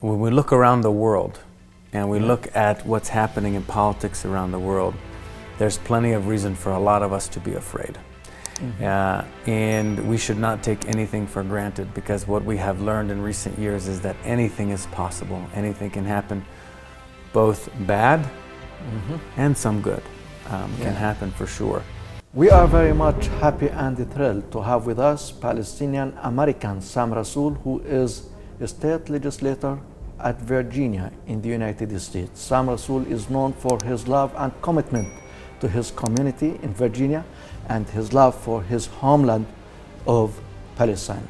When we look around the world and we look at what's happening in politics around the world, there's plenty of reason for a lot of us to be afraid. And we should not take anything for granted, because what we have learned in recent years is that anything is possible. Anything can happen, both bad and some good can happen for sure. We are very much happy and thrilled to have with us Palestinian American Sam Rasoul, who is a state legislator at Virginia in the United States. Sam Rasoul is known for his love and commitment to his community in Virginia and his love for his homeland of Palestine.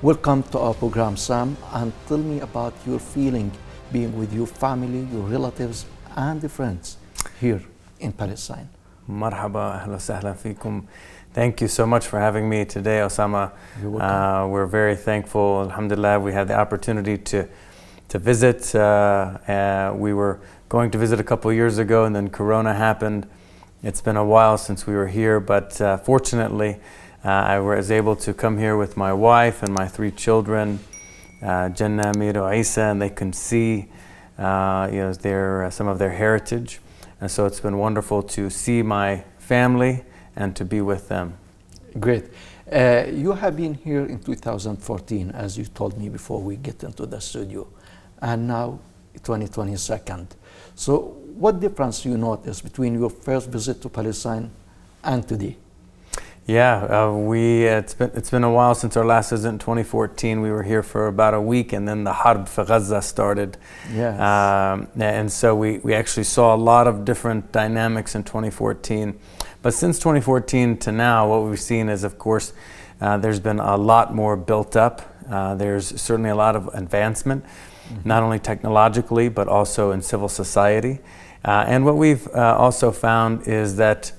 Welcome to our program, Sam, and tell me about your feeling being with your family, your relatives, and friends here in Palestine. Marhaba, ahla sahla fikum. Thank you so much for having me today, Osama. You're welcome. We're very thankful. Alhamdulillah, we had the opportunity to visit. We were going to visit a couple years ago, and then Corona happened. It's been a while since we were here, but fortunately, I was able to come here with my wife and my 3 children, Jannah, Miro, Isa, and they can see some of their heritage. And so it's been wonderful to see my family and to be with them. Great. You have been here in 2014, as you told me before we get into the studio, and now 2022. So what difference do you notice between your first visit to Palestine and today? Yeah, it's been a while since our last visit in 2014. We were here for about a week, and then the Harb for Gaza started. Yes. And so we actually saw a lot of different dynamics in 2014. But since 2014 to now, what we've seen is, of course, there's been a lot more built up. There's certainly a lot of advancement, not only technologically, but also in civil society. And what we've also found is that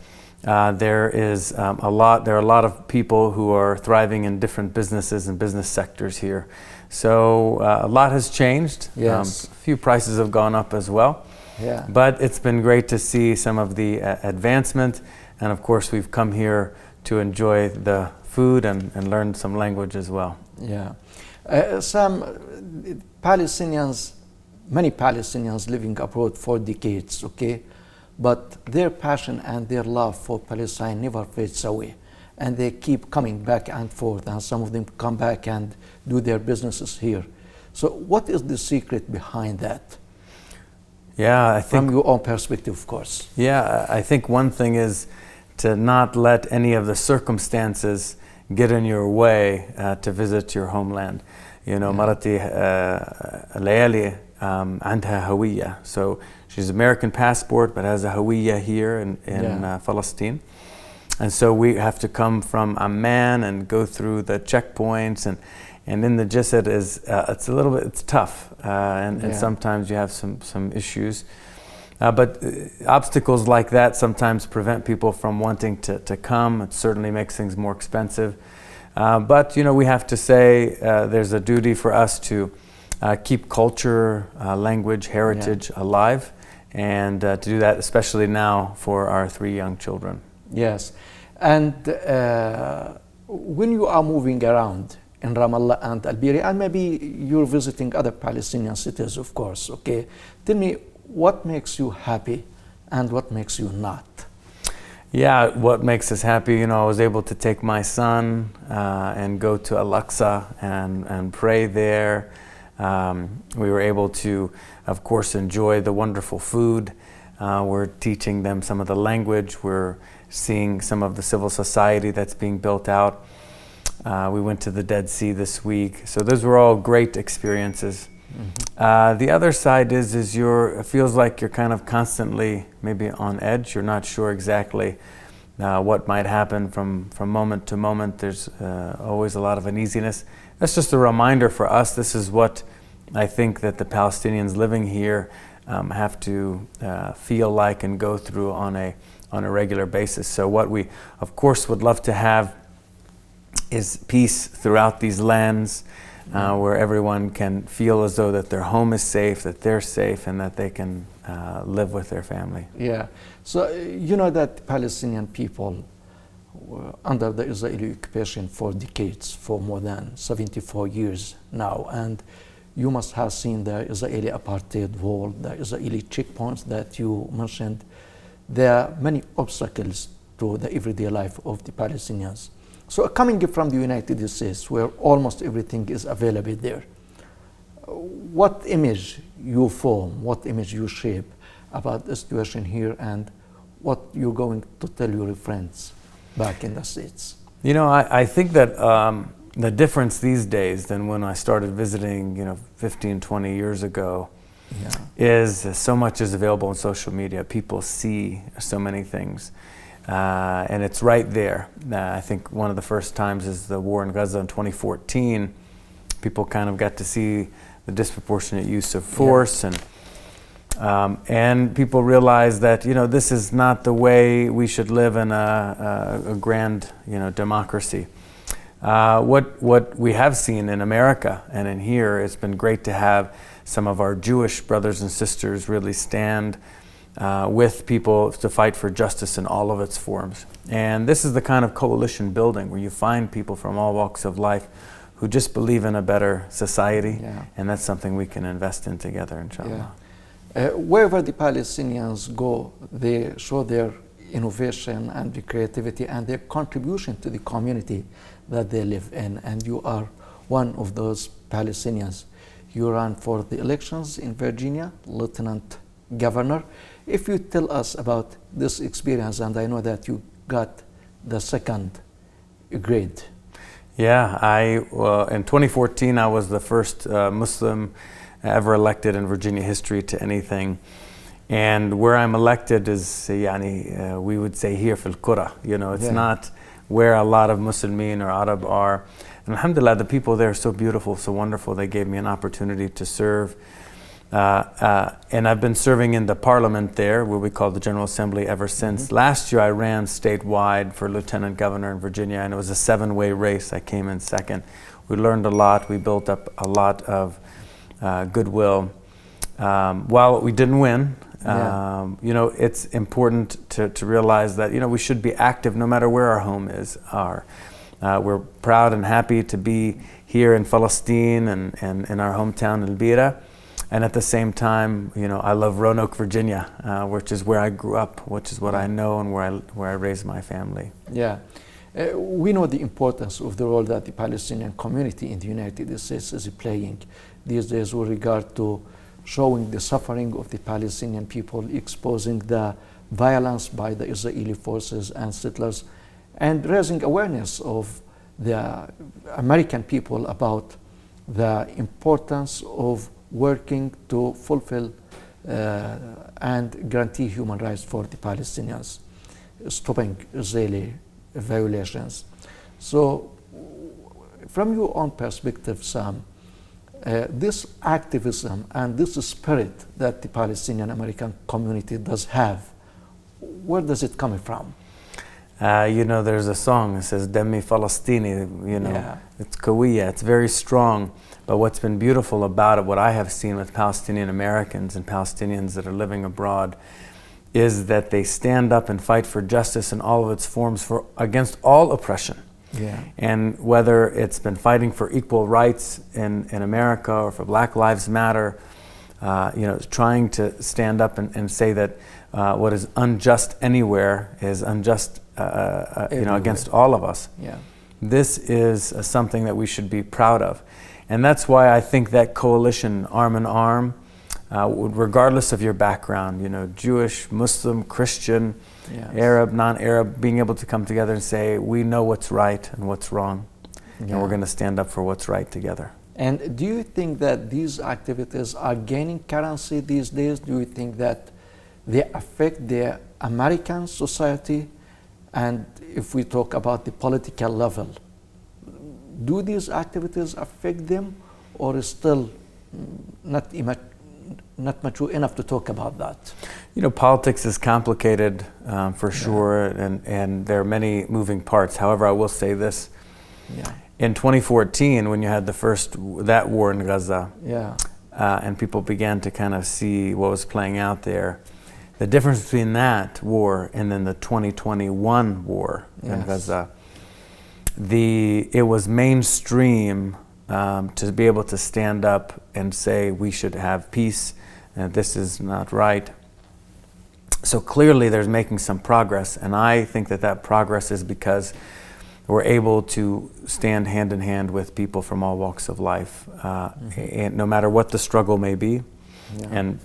there are a lot of people who are thriving in different businesses and business sectors here. So a lot has changed. Yes. A few prices have gone up as well. Yeah. But it's been great to see some of the advancement. And of course, we've come here to enjoy the food and learn some language as well. Yeah. Sam, many Palestinians living abroad for decades, okay? But their passion and their love for Palestine never fades away. And they keep coming back and forth, and some of them come back and do their businesses here. So what is the secret behind that? Yeah, I think, from your own perspective, of course. Yeah, I think one thing is to not let any of the circumstances get in your way to visit your homeland. You know, Marati Layali عندها هوية. So she's American passport, but has a هوية here in Palestine. And so we have to come from Amman and go through the checkpoints, and in the Jisr it's tough, and sometimes you have some issues. But obstacles like that sometimes prevent people from wanting to come. It certainly makes things more expensive. But we have to say there's a duty for us to keep culture, language, heritage alive, and to do that especially now for our 3 young children. Yes. And when you are moving around in Ramallah and Al-Biri, and maybe you're visiting other Palestinian cities, of course, okay, tell me what makes you happy and what makes you not? Yeah, what makes us happy, I was able to take my son and go to Al-Aqsa and pray there. We were able to, of course, enjoy the wonderful food. We're teaching them some of the language. We're seeing some of the civil society that's being built out. We went to the Dead Sea this week. So those were all great experiences. The other side is it feels like you're kind of constantly maybe on edge. You're not sure exactly what might happen from moment to moment. There's always a lot of uneasiness. That's just a reminder for us. This is what I think that the Palestinians living here have to feel like and go through on a regular basis. So what we, of course, would love to have is peace throughout these lands, where everyone can feel as though that their home is safe, that they're safe, and that they can live with their family. Yeah. So you know that Palestinian people were under the Israeli occupation for decades, for more than 74 years now, and you must have seen the Israeli apartheid wall, the Israeli checkpoints that you mentioned. There are many obstacles to the everyday life of the Palestinians. So coming from the United States, where almost everything is available there, what image you form, what image you shape about the situation here, and what you're going to tell your friends back in the States? You know, I think that the difference these days than when I started visiting, 15, 20 years ago, is so much is available on social media. People see so many things, and it's right there. I think one of the first times is the war in Gaza in 2014. People kind of got to see the disproportionate use of force, and people realize that this is not the way we should live in a grand democracy. What we have seen in America and in here, it's been great to have some of our Jewish brothers and sisters really stand with people to fight for justice in all of its forms. And this is the kind of coalition building where you find people from all walks of life who just believe in a better society, and that's something we can invest in together, inshallah. Wherever the Palestinians go, they show their innovation and the creativity and their contribution to the community that they live in. And you are one of those Palestinians. You ran for the elections in Virginia, Lieutenant Governor. If you tell us about this experience, and I know that you got the second grade. Yeah, in 2014, I was the first Muslim ever elected in Virginia history to anything. And where I'm elected is, we would say here fil Qura. It's not where a lot of Muslimin or Arab are. And alhamdulillah, the people there are so beautiful, so wonderful. They gave me an opportunity to serve. And I've been serving in the parliament there, what we call the General Assembly, ever since. Last year I ran statewide for Lieutenant Governor in Virginia, and it was a 7-way race. I came in second. We learned a lot. We built up a lot of goodwill. While we didn't win, it's important to realize that we should be active no matter where our home are. We're proud and happy to be here in Palestine and in our hometown El Bira. And at the same time, I love Roanoke, Virginia, which is where I grew up, which is what I know and where I raised my family. Yeah. We know the importance of the role that the Palestinian community in the United States is playing these days with regard to showing the suffering of the Palestinian people, exposing the violence by the Israeli forces and settlers, and raising awareness of the American people about the importance of working to fulfill and guarantee human rights for the Palestinians, stopping Israeli violations. So, from your own perspective, Sam, this activism and this spirit that the Palestinian American community does have, where does it come from? There's a song that says Demi Falastini, it's Kawiya, it's very strong. But what's been beautiful about it, what I have seen with Palestinian Americans and Palestinians that are living abroad, is that they stand up and fight for justice in all of its forms against all oppression. And whether it's been fighting for equal rights in America or for Black Lives Matter, trying to stand up and say that what is unjust anywhere is unjust against all of us. This is something that we should be proud of. And that's why I think that coalition, arm in arm, regardless of your background, Jewish, Muslim, Christian, Arab, non-Arab, being able to come together and say, we know what's right and what's wrong, and we're going to stand up for what's right together. And do you think that these activities are gaining currency these days? Do you think that they affect the American society? And if we talk about the political level, do these activities affect them, or is still not mature enough to talk about that? Politics is complicated for sure, and there are many moving parts. However, I will say this. In 2014, when you had that war in Gaza, and people began to kind of see what was playing out there, the difference between that war and then the 2021 war in Gaza, it was mainstream to be able to stand up and say we should have peace, and this is not right. So clearly there's making some progress, and I think that that progress is because we're able to stand hand in hand with people from all walks of life, and no matter what the struggle may be, and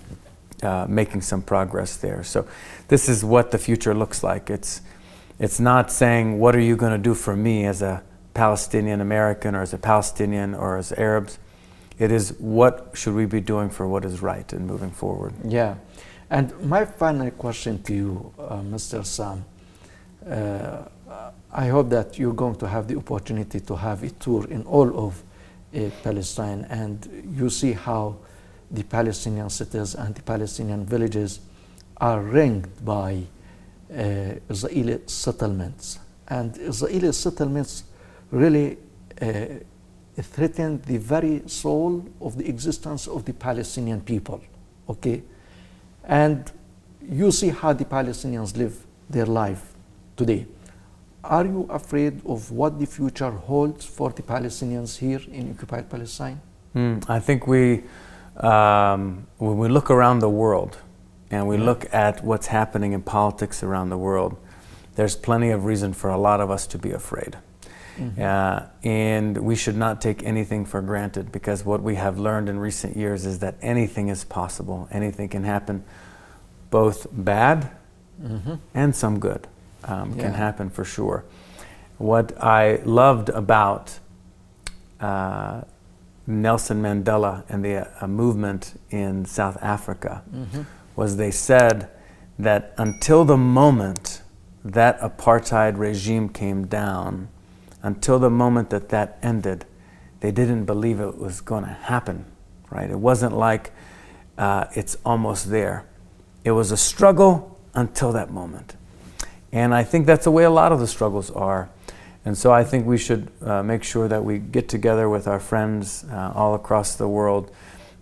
making some progress there. So this is what the future looks like. It's not saying, what are you going to do for me as a Palestinian American or as a Palestinian or as Arabs. It is, what should we be doing for what is right and moving forward. Yeah. And my final question to you, Mr. Sam, I hope that you're going to have the opportunity to have a tour in all of Palestine, and you see how the Palestinian cities and the Palestinian villages are ringed by Israeli settlements. And Israeli settlements really threaten the very soul of the existence of the Palestinian people, okay? And you see how the Palestinians live their life today. Are you afraid of what the future holds for the Palestinians here in occupied Palestine? I think when we look around the world and we look at what's happening in politics around the world, there's plenty of reason for a lot of us to be afraid. And we should not take anything for granted, because what we have learned in recent years is that anything is possible. Anything can happen, both bad and some good can happen for sure. What I loved about Nelson Mandela and the movement in South Africa was they said that until the moment that apartheid regime came down, until the moment that that ended, they didn't believe it was going to happen, right? It wasn't like it's almost there. It was a struggle until that moment. And I think that's the way a lot of the struggles are. And so I think we should make sure that we get together with our friends all across the world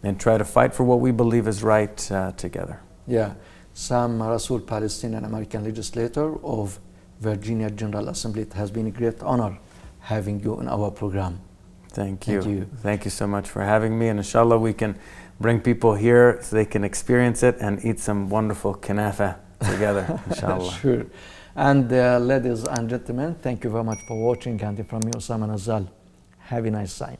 and try to fight for what we believe is right together. Yeah. Sam Rasoul, Palestinian American legislator of Virginia General Assembly, it has been a great honor having you in our program. Thank you. Thank you so much for having me, and inshallah we can bring people here so they can experience it and eat some wonderful kanafa together, inshallah. Sure. And ladies and gentlemen, thank you very much for watching, and from me, Osama Nazal. Have a nice time.